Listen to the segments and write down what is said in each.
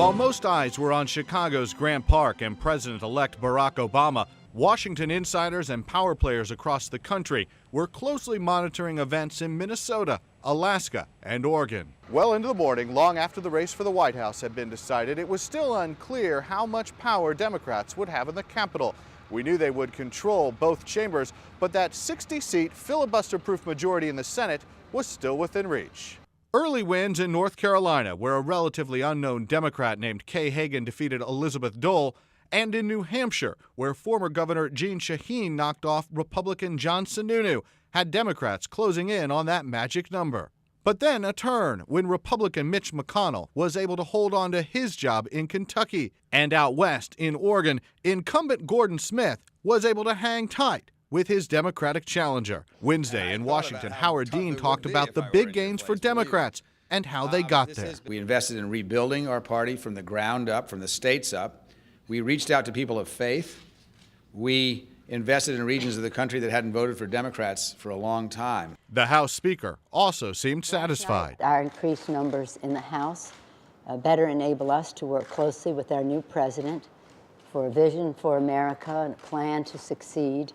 While most eyes were on Chicago's Grant Park and President-elect Barack Obama, Washington insiders and power players across the country were closely monitoring events in Minnesota, Alaska, and Oregon. Well into the morning, long after the race for the White House had been decided, it was still unclear how much power Democrats would have in the Capitol. We knew they would control both chambers, but that 60-seat filibuster-proof majority in the Senate was still within reach. Early wins in North Carolina, where a relatively unknown Democrat named Kay Hagan defeated Elizabeth Dole, and in New Hampshire, where former Governor Jeanne Shaheen knocked off Republican John Sununu, had Democrats closing in on that magic number. But then a turn when Republican Mitch McConnell was able to hold on to his job in Kentucky. And out west in Oregon, incumbent Gordon Smith was able to hang tight with his Democratic challenger. Wednesday in Washington, Howard Dean talked about the big gains for Democrats and how they got there. We invested in rebuilding our party from the ground up, from the states up. We reached out to people of faith. We invested in regions of the country that hadn't voted for Democrats for a long time. The House Speaker also seemed satisfied. Our increased numbers in the House better enable us to work closely with our new president for a vision for America and a plan to succeed,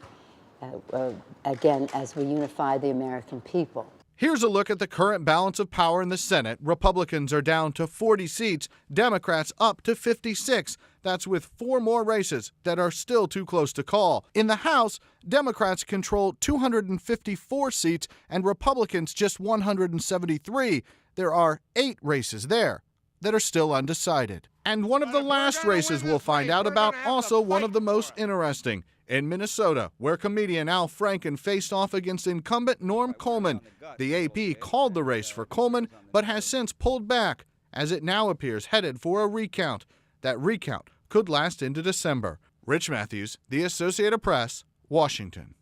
again, as we unify the American people. Here's a look at the current balance of power in the Senate. Republicans are down to 40 seats, Democrats up to 56. That's with 4 more races that are still too close to call. In the House, Democrats control 254 seats and Republicans just 173. There are 8 races there that are still undecided. And one of the last races we'll find out about, also one of the most interesting. In Minnesota, where comedian Al Franken faced off against incumbent Norm Coleman. The AP called the race for Coleman, but has since pulled back, as it now appears headed for a recount. That recount could last into December. Rich Matthews, The Associated Press, Washington.